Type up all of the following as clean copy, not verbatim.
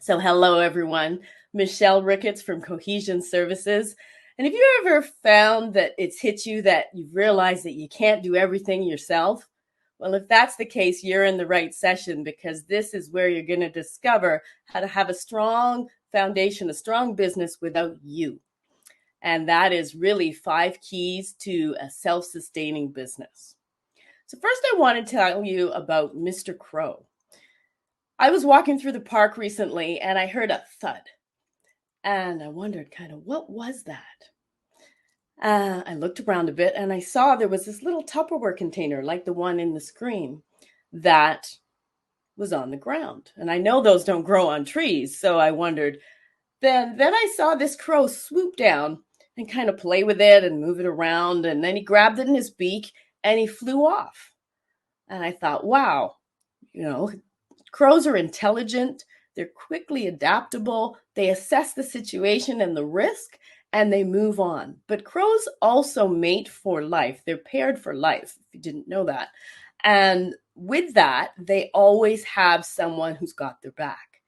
So hello, everyone. Michelle Ricketts from Cohesion Services. And have you ever found that it's hit you that you've realized that you can't do everything yourself? Well, if that's the case, you're in the right session because this is where you're going to discover how to have a strong foundation, a strong business without you. And that is really 5 keys to a self-sustaining business. So first I want to tell you about Mr. Crow. I was walking through the park recently and I heard a thud. And I wondered what was that? I looked around a bit and I saw there was this little Tupperware container like the one in the screen that was on the ground. And I know those don't grow on trees. So I wondered, then I saw this crow swoop down and kind of play with it and move it around. And then he grabbed it in his beak and he flew off. And I thought, wow, crows are intelligent. They're quickly adaptable. They assess the situation and the risk, and they move on. But crows also mate for life. They're paired for life, if you didn't know that. And with that, they always have someone who's got their back,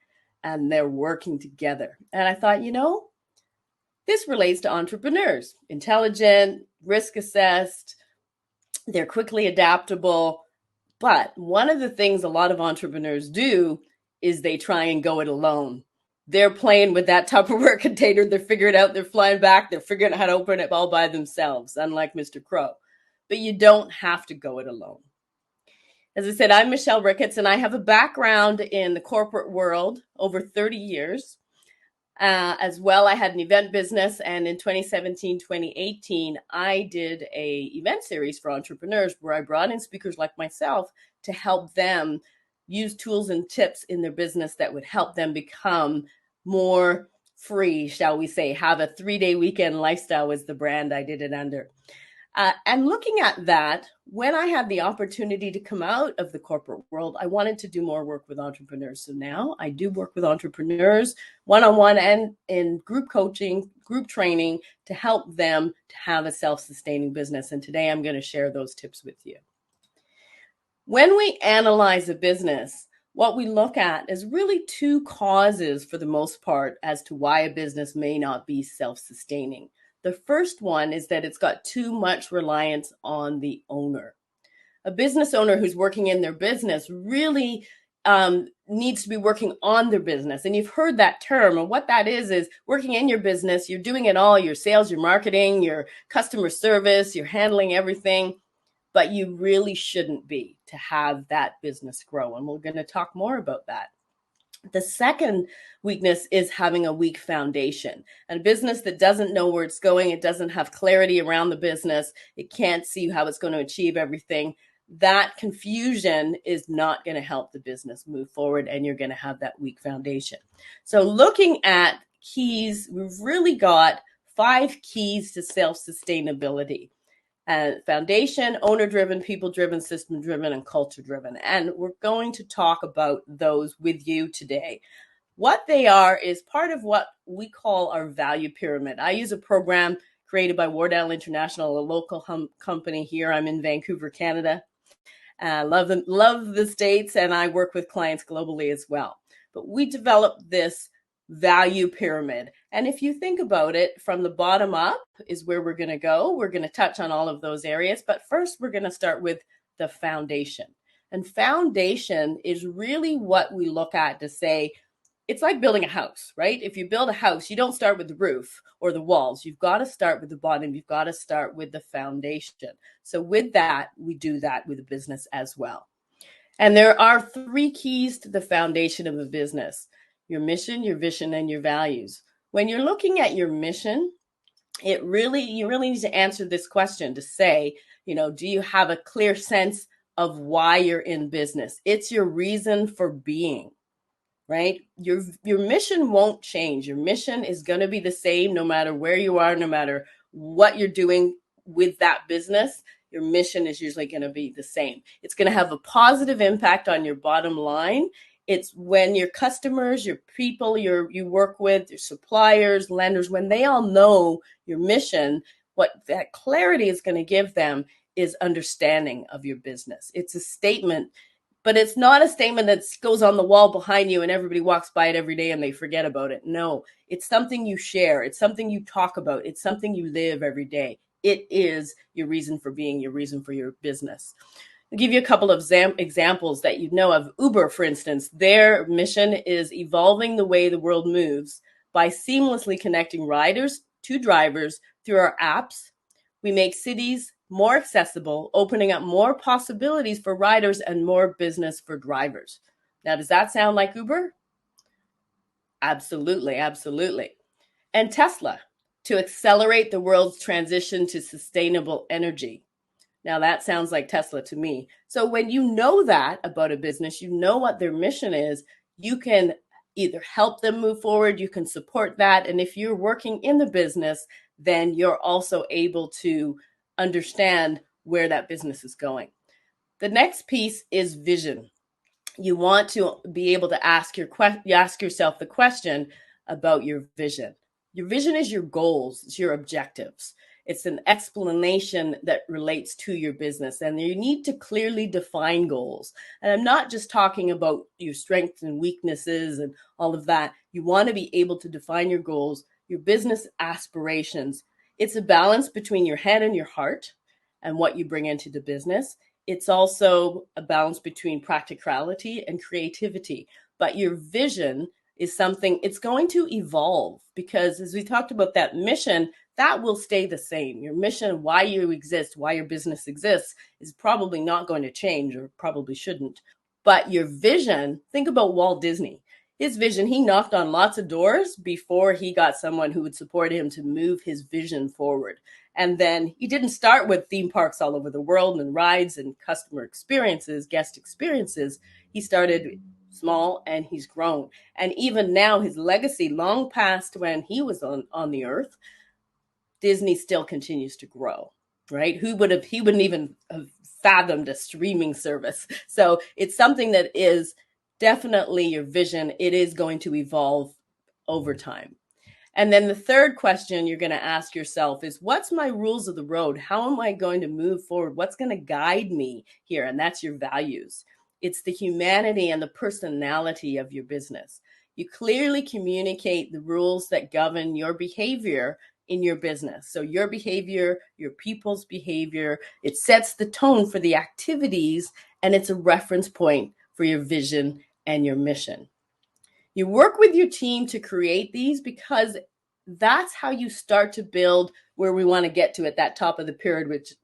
and they're working together. And I thought, this relates to entrepreneurs. Intelligent, risk assessed, they're quickly adaptable. But one of the things a lot of entrepreneurs do is they try and go it alone. They're playing with that Tupperware container. They're figuring it out. They're flying back. They're figuring out how to open it all by themselves, unlike Mr. Crow. But you don't have to go it alone. As I said, I'm Michelle Ricketts, and I have a background in the corporate world, over 30 years. As well, I had an event business, and in 2017, 2018, I did a event series for entrepreneurs where I brought in speakers like myself to help them use tools and tips in their business that would help them become more free, shall we say, have a 3-day weekend lifestyle was the brand I did it under. And looking at that, when I had the opportunity to come out of the corporate world, I wanted to do more work with entrepreneurs. So now I do work with entrepreneurs one-on-one and in group coaching, group training to help them to have a self-sustaining business. And today I'm going to share those tips with you. When we analyze a business, what we look at is really 2 causes for the most part as to why a business may not be self-sustaining. The first one is that it's got too much reliance on the owner. A business owner who's working in their business really needs to be working on their business. And you've heard that term. And what that is working in your business. You're doing it all, your sales, your marketing, your customer service, you're handling everything. But you really shouldn't be to have that business grow. And we're going to talk more about that. The second weakness is having a weak foundation. And a business that doesn't know where it's going, it doesn't have clarity around the business, it can't see how it's going to achieve everything. That confusion is not going to help the business move forward, and you're going to have that weak foundation. So looking at keys, we've really got 5 keys to self-sustainability. Foundation, owner-driven, people-driven, system-driven, and culture-driven. And we're going to talk about those with you today. What they are is part of what we call our value pyramid. I use a program created by Wardell International, a local company here. I'm in Vancouver, Canada. Love the States, and I work with clients globally as well. But we developed this value pyramid. And if you think about it, from the bottom up is where we're going to go. We're going to touch on all of those areas. But first, we're going to start with the foundation. And foundation is really what we look at to say, it's like building a house, right? If you build a house, you don't start with the roof or the walls. You've got to start with the bottom. You've got to start with the foundation. So with that, we do that with a business as well. And there are 3 keys to the foundation of a business: your mission, your vision, and your values. When you're looking at your mission, you really need to answer this question to say, do you have a clear sense of why you're in business? It's your reason for being, right? Your mission won't change. Your mission is going to be the same no matter where you are, no matter what you're doing with that business. Your mission is usually going to be the same. It's going to have a positive impact on your bottom line. It's when your customers, your people you work with, your suppliers, lenders, when they all know your mission, what that clarity is going to give them is understanding of your business. It's a statement But it's not a statement that goes on the wall behind you and everybody walks by it every day and they forget about it. No, it's something you share. It's something you talk about. It's something you live every day. It is your reason for being, your reason for your business. I'll give you a couple of examples that you know of. Uber, for instance, their mission is evolving the way the world moves by seamlessly connecting riders to drivers through our apps. We make cities more accessible, opening up more possibilities for riders and more business for drivers. Now, does that sound like Uber? Absolutely, absolutely. And Tesla, to accelerate the world's transition to sustainable energy. Now, that sounds like Tesla to me. So when you know that about a business, you know what their mission is, you can either help them move forward, you can support that. And if you're working in the business, then you're also able to understand where that business is going. The next piece is vision. You want to be able to ask yourself the question about your vision. Your vision is your goals, it's your objectives. It's an explanation that relates to your business, and you need to clearly define goals. And I'm not just talking about your strengths and weaknesses and all of that. You want to be able to define your goals, your business aspirations. It's a balance between your head and your heart and what you bring into the business. It's also a balance between practicality and creativity. But your vision is something, it's going to evolve, because as we talked about that mission, that will stay the same. Your mission, why you exist, why your business exists, is probably not going to change, or probably shouldn't. But your vision, think about Walt Disney. His vision, he knocked on lots of doors before he got someone who would support him to move his vision forward. And then he didn't start with theme parks all over the world and rides and customer experiences, guest experiences. He started small and he's grown. And even now, his legacy, long past when he was on the earth, Disney still continues to grow, right? He wouldn't even have fathomed a streaming service. So it's something that is definitely your vision. It is going to evolve over time. And then the third question you're going to ask yourself is, what's my rules of the road? How am I going to move forward? What's going to guide me here? And that's your values. It's the humanity and the personality of your business. You clearly communicate the rules that govern your behavior in your business. So your behavior, your people's behavior, it sets the tone for the activities, and it's a reference point for your vision and your mission. You work with your team to create these, because that's how you start to build where we want to get to at that top of the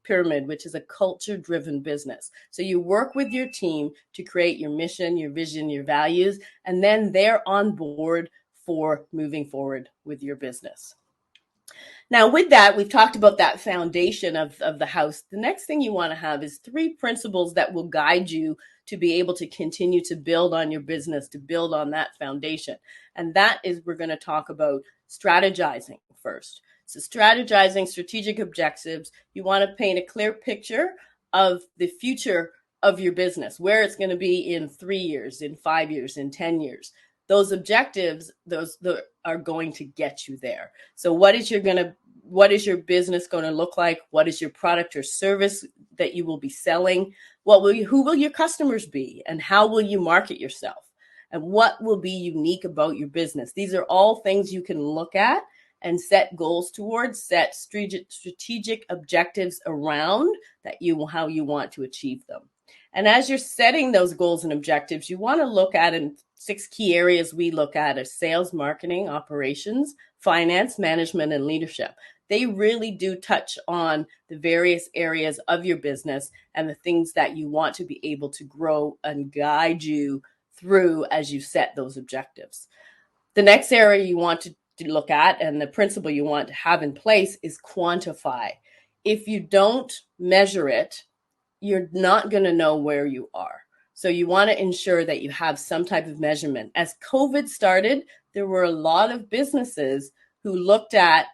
pyramid, which is a culture-driven business. So you work with your team to create your mission, your vision, your values, and then they're on board for moving forward with your business. Now, with that, we've talked about that foundation of the house. The next thing you want to have is 3 principles that will guide you to be able to continue to build on your business, to build on that foundation. And that is, we're going to talk about strategizing first. So strategizing, strategic objectives, you want to paint a clear picture of the future of your business, where it's going to be in 3 years, in 5 years, in 10 years. Those objectives, those are going to get you there. So what is your business going to look like? What is your product or service that you will be selling? Who will your customers be? And how will you market yourself? And what will be unique about your business? These are all things you can look at and set goals towards, set strategic objectives around how you want to achieve them. And as you're setting those goals and objectives, you want to look at, in 6 key areas we look at, are sales, marketing, operations, finance, management, and leadership. They really do touch on the various areas of your business and the things that you want to be able to grow and guide you through as you set those objectives. The next area you want to look at, and the principle you want to have in place, is quantify. If you don't measure it, you're not going to know where you are. So you want to ensure that you have some type of measurement. As COVID started, there were a lot of businesses who looked at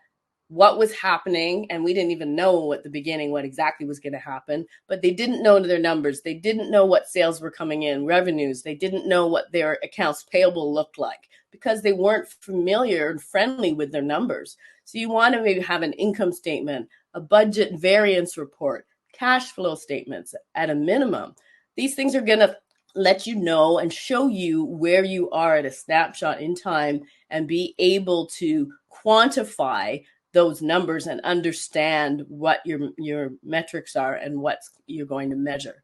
what was happening, and we didn't even know at the beginning what exactly was going to happen, but they didn't know their numbers. They didn't know what sales were coming in, revenues. They didn't know what their accounts payable looked like, because they weren't familiar and friendly with their numbers. So you want to maybe have an income statement, a budget variance report, cash flow statements at a minimum. These things are going to let you know and show you where you are at a snapshot in time and be able to quantify those numbers and understand what your metrics are and what you're going to measure.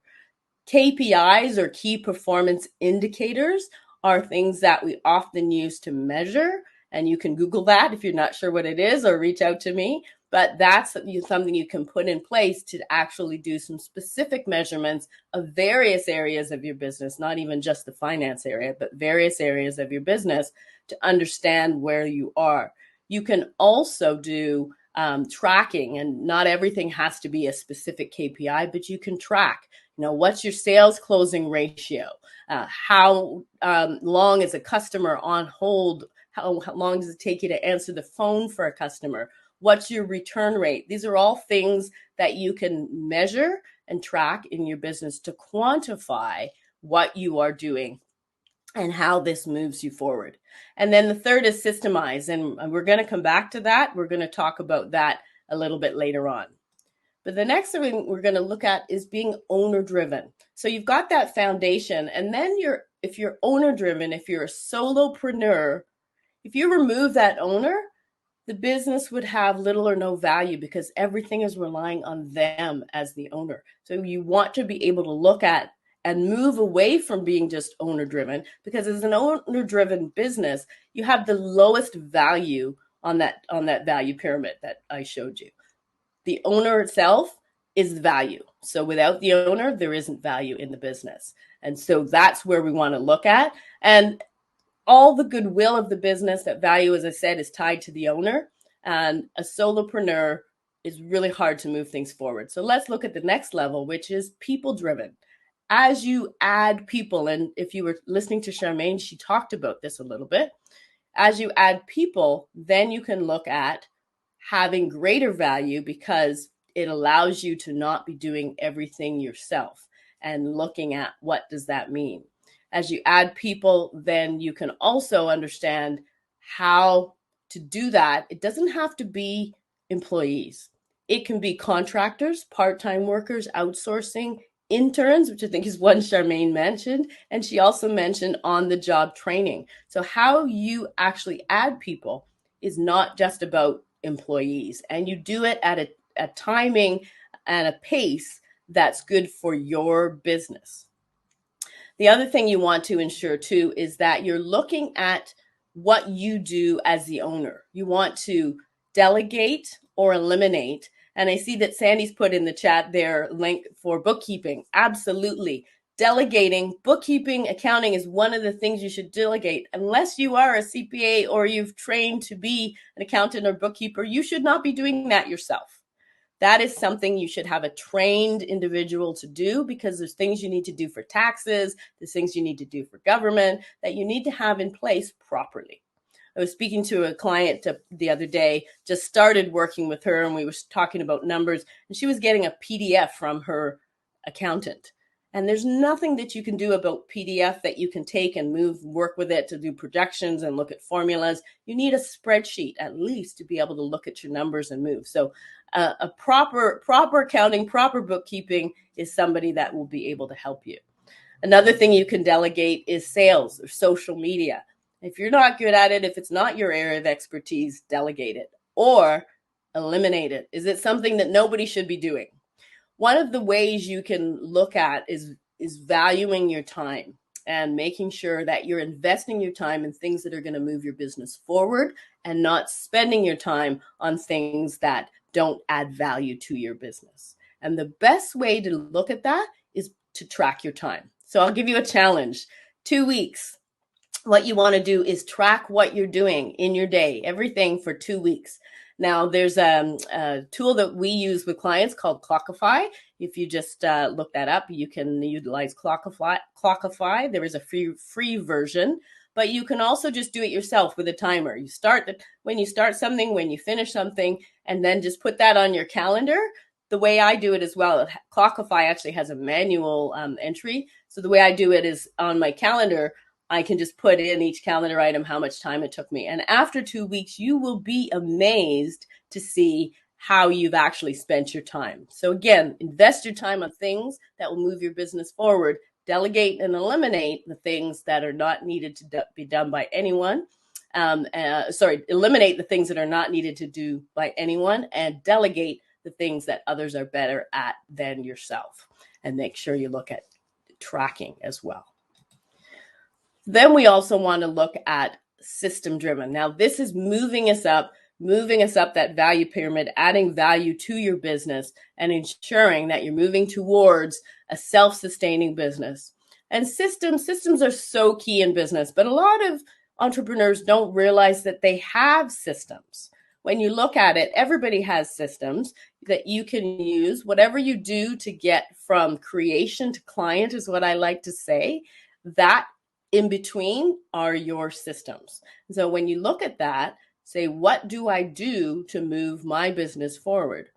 KPIs, or key performance indicators, are things that we often use to measure. And you can Google that if you're not sure what it is, or reach out to me. But that's something you can put in place to actually do some specific measurements of various areas of your business, not even just the finance area, but various areas of your business to understand where you are. You can also do tracking, and not everything has to be a specific KPI, but you can track. What's your sales closing ratio? How long is a customer on hold? How long does it take you to answer the phone for a customer? What's your return rate? These are all things that you can measure and track in your business to quantify what you are doing and how this moves you forward. And then the third is systemize. And we're going to come back to that. We're going to talk about that a little bit later on. But the next thing we're going to look at is being owner-driven. So you've got that foundation, and then if you're owner-driven, if you're a solopreneur, if you remove that owner, the business would have little or no value because everything is relying on them as the owner. So you want to be able to look at and move away from being just owner-driven, because as an owner-driven business, you have the lowest value on that value pyramid that I showed you. The owner itself is the value. So without the owner, there isn't value in the business. And so that's where we want to look at. And all the goodwill of the business, that value, as I said, is tied to the owner. And a solopreneur is really hard to move things forward. So let's look at the next level, which is people-driven. As you add people, and if you were listening to Charmaine, she talked about this a little bit. As you add people, then you can look at having greater value, because it allows you to not be doing everything yourself and looking at what does that mean. As you add people, then you can also understand how to do that. It doesn't have to be employees. It can be contractors, part-time workers, outsourcing, interns, which I think is one Charmaine mentioned. And she also mentioned on-the-job training. So how you actually add people is not just about employees, and you do it at a timing and a pace that's good for your business. The other thing you want to ensure too is that you're looking at what you do as the owner. You want to delegate or eliminate. And I see that Sandy's put in the chat their link for bookkeeping. Absolutely. Delegating, bookkeeping, accounting is one of the things you should delegate. Unless you are a CPA or you've trained to be an accountant or bookkeeper, you should not be doing that yourself. That is something you should have a trained individual to do, because there's things you need to do for taxes, there's things you need to do for government that you need to have in place properly. I was speaking to a client the other day, just started working with her, and we were talking about numbers, and she was getting a PDF from her accountant. And there's nothing that you can do about PDF that you can take and work with it to do projections and look at formulas. You need a spreadsheet at least to be able to look at your numbers and move. So a proper accounting, proper bookkeeping is somebody that will be able to help you. Another thing you can delegate is sales or social media. If you're not good at it, if it's not your area of expertise, delegate it or eliminate it. Is it something that nobody should be doing? One of the ways you can look at is valuing your time and making sure that you're investing your time in things that are going to move your business forward, and not spending your time on things that don't add value to your business. And the best way to look at that is to track your time. So I'll give you a challenge. 2 weeks. What you want to do is track what you're doing in your day, everything for 2 weeks. Now, there's a tool that we use with clients called Quantify. If you just look that up, you can utilize Quantify. There is a free version, but you can also just do it yourself with a timer. You start when you start something, when you finish something, and then just put that on your calendar. The way I do it as well, Quantify actually has a manual entry. So the way I do it is on my calendar, I can just put in each calendar item how much time it took me. And after 2 weeks, you will be amazed to see how you've actually spent your time. So again, invest your time on things that will move your business forward. Delegate and eliminate the things that are not needed to be done by anyone. Eliminate the things that are not needed to do by anyone, and delegate the things that others are better at than yourself. And make sure you look at tracking as well. Then we also want to look at system driven. Now, this is moving us up that value pyramid, adding value to your business and ensuring that you're moving towards a self-sustaining business. And systems are so key in business, but a lot of entrepreneurs don't realize that they have systems. When you look at it, everybody has systems that you can use. Whatever you do to get from creation to client is what I like to say. That in between are your systems. So when you look at that, say, what do I do to move my business forward?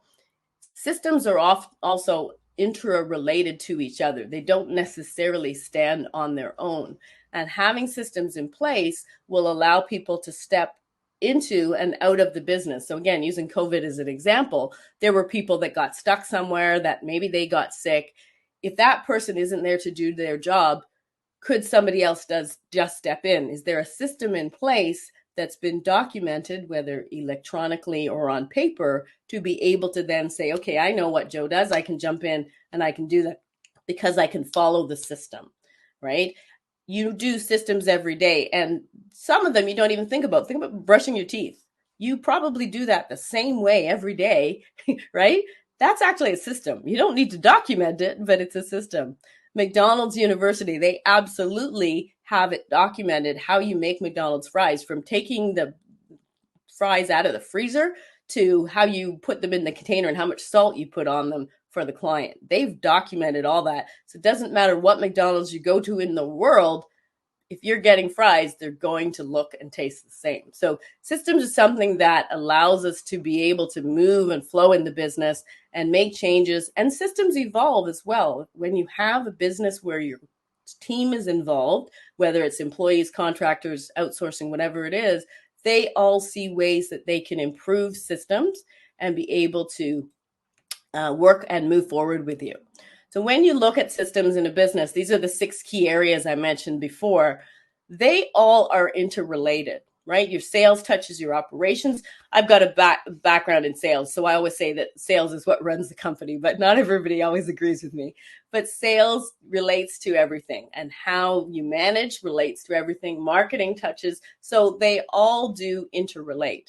Systems are also interrelated to each other. They don't necessarily stand on their own. And having systems in place will allow people to step into and out of the business. So again, using COVID as an example, there were people that got stuck somewhere, that maybe they got sick. If that person isn't there to do their job, could somebody else just step in? Is there a system in place that's been documented, whether electronically or on paper, to be able to then say, okay, I know what Joe does. I can jump in and I can do that because I can follow the system, right? You do systems every day, and some of them you don't even think about. Think about brushing your teeth. You probably do that the same way every day, right? That's actually a system. You don't need to document it, but it's a system. McDonald's University, they absolutely have it documented how you make McDonald's fries, from taking the fries out of the freezer to how you put them in the container and how much salt you put on them for the client. They've documented all that. So it doesn't matter what McDonald's you go to in the world, if you're getting fries, they're going to look and taste the same. So systems is something that allows us to be able to move and flow in the business and make changes. And systems evolve as well. When you have a business where your team is involved, whether it's employees, contractors, outsourcing, whatever it is, they all see ways that they can improve systems and be able to work and move forward with you. So when you look at systems in a business, these are the 6 key areas I mentioned before. They all are interrelated, right? Your sales touches your operations. I've got a background in sales, so I always say that sales is what runs the company, but not everybody always agrees with me. But sales relates to everything, and how you manage relates to everything. Marketing touches, so they all do interrelate.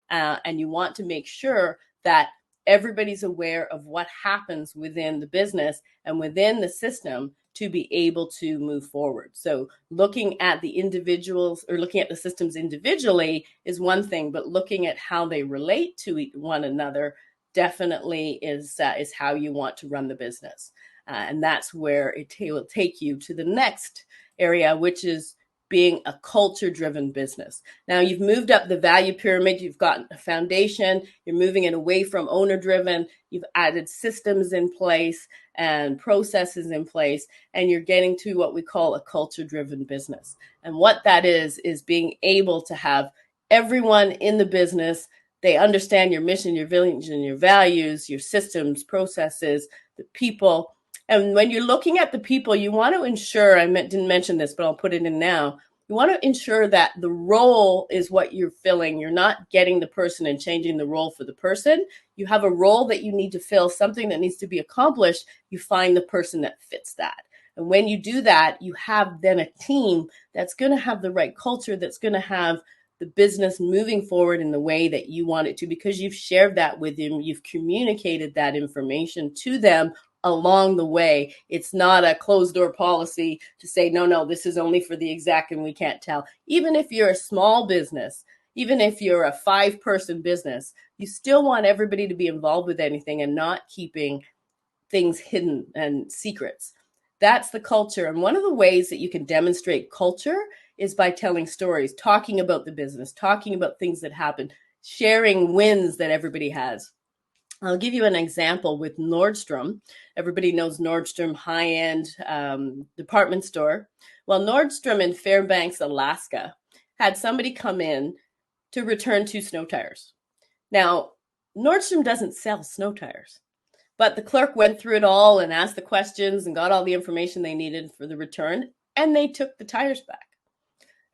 And you want to make sure that everybody's aware of what happens within the business and within the system to be able to move forward. So looking at the individuals, or looking at the systems individually, is one thing, but looking at how they relate to one another definitely is how you want to run the business. And that's where it will take you to the next area, which is being a culture-driven business. Now you've moved up the value pyramid, you've got a foundation, you're moving it away from owner-driven, you've added systems in place and processes in place, and you're getting to what we call a culture-driven business. And what that is being able to have everyone in the business, they understand your mission, your vision, your values, your systems, processes, the people. And when you're looking at the people, you want to ensure, didn't mention this, but I'll put it in now. You want to ensure that the role is what you're filling. You're not getting the person and changing the role for the person. You have a role that you need to fill, something that needs to be accomplished. You find the person that fits that. And when you do that, you have then a team that's going to have the right culture, that's going to have the business moving forward in the way that you want it to, because you've shared that with them. You've communicated that information to them along the way. It's not a closed door policy to say, no, this is only for the exec and we can't tell. Even if you're a small business, even if you're a 5-person business, you still want everybody to be involved with anything and not keeping things hidden and secrets. That's the culture. And one of the ways that you can demonstrate culture is by telling stories, talking about the business, talking about things that happen, sharing wins that everybody has. I'll give you an example with Nordstrom. Everybody knows Nordstrom, high-end department store. Well, Nordstrom in Fairbanks, Alaska, had somebody come in to return 2 snow tires. Now, Nordstrom doesn't sell snow tires. But the clerk went through it all and asked the questions and got all the information they needed for the return, and they took the tires back,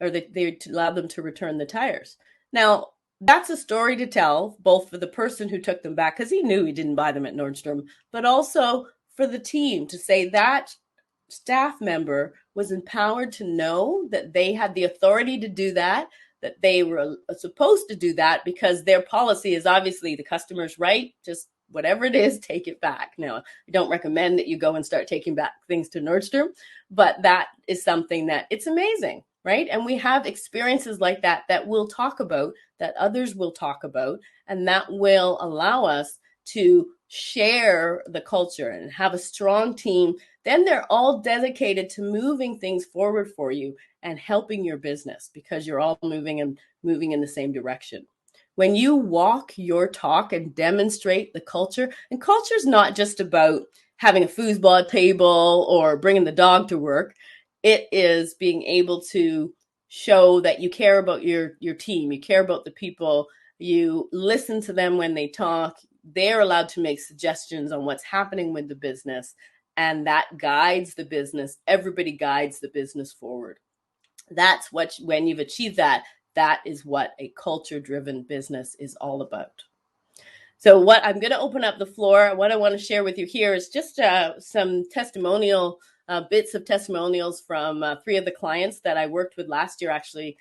or they allowed them to return the tires. Now, that's a story to tell, both for the person who took them back, because he knew he didn't buy them at Nordstrom, but also for the team to say that staff member was empowered to know that they had the authority to do that, that they were supposed to do that because their policy is obviously the customer's right, just whatever it is, take it back. Now, I don't recommend that you go and start taking back things to Nordstrom, but that is something that it's amazing, right? And we have experiences like that that we'll talk about, that others will talk about, and that will allow us to share the culture and have a strong team. Then they're all dedicated to moving things forward for you and helping your business because you're all moving in the same direction. When you walk your talk and demonstrate the culture, and culture is not just about having a foosball table or bringing the dog to work. It is being able to show that you care about your team, you care about the people, you listen to them when they talk. They're allowed to make suggestions on what's happening with the business, and that guides the business. Everybody guides the business forward. That's what, when you've achieved that, that is what a culture-driven business is all about. So what I'm going to open up the floor. What I want to share with you here is just some testimonial bits of testimonials from 3 of the clients that I worked with last year, actually,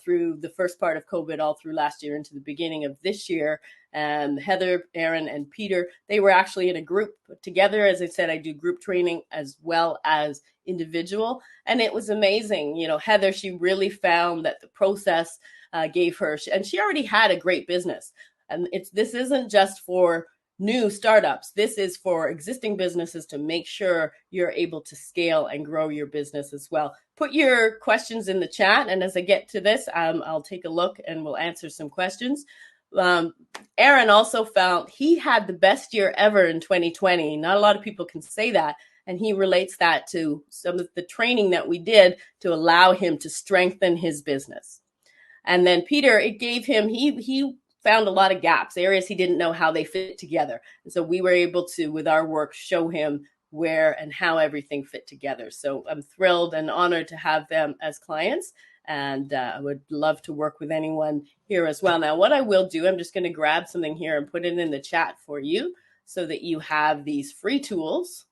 through the first part of COVID, all through last year into the beginning of this year. And Heather, Aaron, and Peter, they were actually in a group together. As I said, I do group training as well as individual. And it was amazing. You know, Heather, she really found that the process gave her, and she already had a great business. And this isn't just for new startups. This is for existing businesses to make sure you're able to scale and grow your business as well. Put your questions in the chat. And as I get to this, I'll take a look and we'll answer some questions. Aaron also found he had the best year ever in 2020. Not a lot of people can say that. And he relates that to some of the training that we did to allow him to strengthen his business. And then Peter, it gave him, he found a lot of gaps, areas he didn't know how they fit together. And so we were able to, with our work, show him where and how everything fit together. So I'm thrilled and honored to have them as clients. And I would love to work with anyone here as well. Now, what I will do, I'm just going to grab something here and put it in the chat for you so that you have these free tools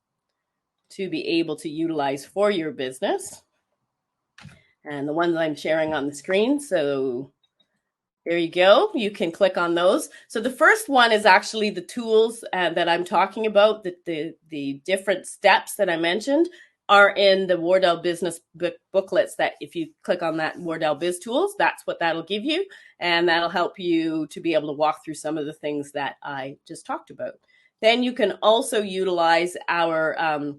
to be able to utilize for your business. And the ones I'm sharing on the screen. So there you go. You can click on those. So the first one is actually the tools that I'm talking about. The different steps that I mentioned are in the Wardell Business booklets that if you click on that Wardell Biz Tools, that's what that'll give you. And that'll help you to be able to walk through some of the things that I just talked about. Then you can also utilize our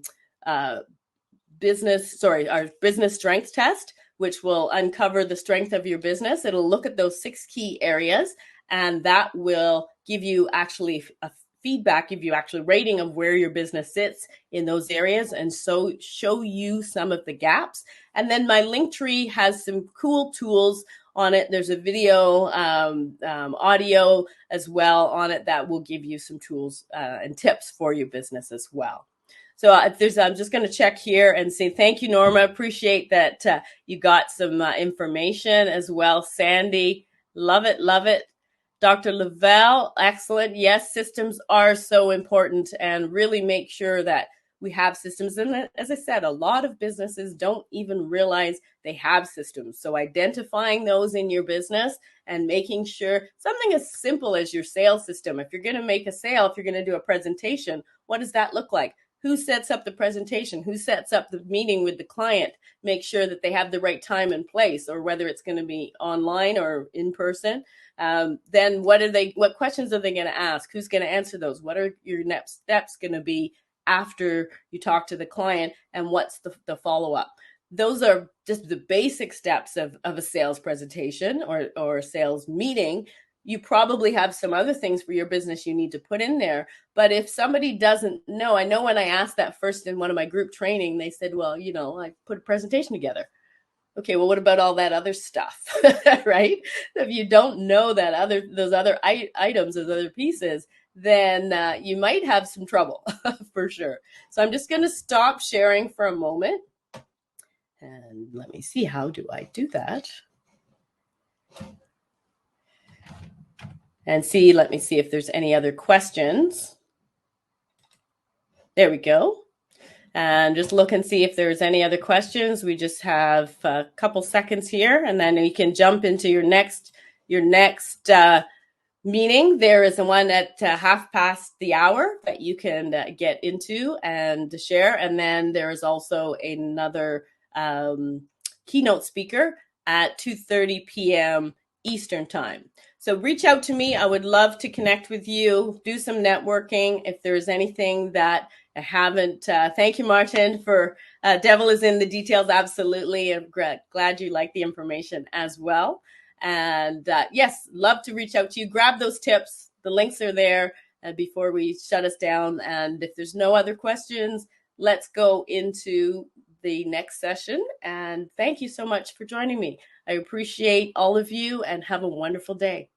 business strength test, which will uncover the strength of your business. It'll look at those 6 key areas, and that will give you actually a feedback, give you actually rating of where your business sits in those areas, and so show you some of the gaps. And then my Linktree has some cool tools on it. There's a video, audio as well on it that will give you some tools and tips for your business as well. So I'm just going to check here and say thank you, Norma. Appreciate that you got some information as well. Sandy, love it, love it. Dr. Lavelle, excellent. Yes, systems are so important, and really make sure that we have systems. And as I said, a lot of businesses don't even realize they have systems. So identifying those in your business and making sure something as simple as your sales system. If you're going to make a sale, if you're going to do a presentation, what does that look like? Who sets up the presentation? Who sets up the meeting with the client? Make sure that they have the right time and place, or whether it's going to be online or in person. Then what questions are they going to ask? Who's going to answer those? What are your next steps going to be after you talk to the client? And what's the follow-up? Those are just the basic steps of a sales presentation or sales meeting. You probably have some other things for your business you need to put in there. But if somebody doesn't know, I know when I asked that first in one of my group training, they said, well, I put a presentation together. Okay, well, what about all that other stuff, right? If you don't know those other items, those other pieces, then you might have some trouble for sure. So I'm just going to stop sharing for a moment. And let me see, how do I do that? And let me see if there's any other questions. There we go. And just look and see if there's any other questions. We just have a couple seconds here, and then you can jump into your next meeting. There is one at 1:30 that you can get into and share. And then there is also another keynote speaker at 2:30 p.m. Eastern time. So reach out to me. I would love to connect with you, do some networking. If there's anything that I haven't, thank you, Martin, for devil is in the details. Absolutely. I'm glad you like the information as well. And yes, love to reach out to you. Grab those tips. The links are there before we shut us down. And if there's no other questions, let's go into the next session. And thank you so much for joining me. I appreciate all of you and have a wonderful day.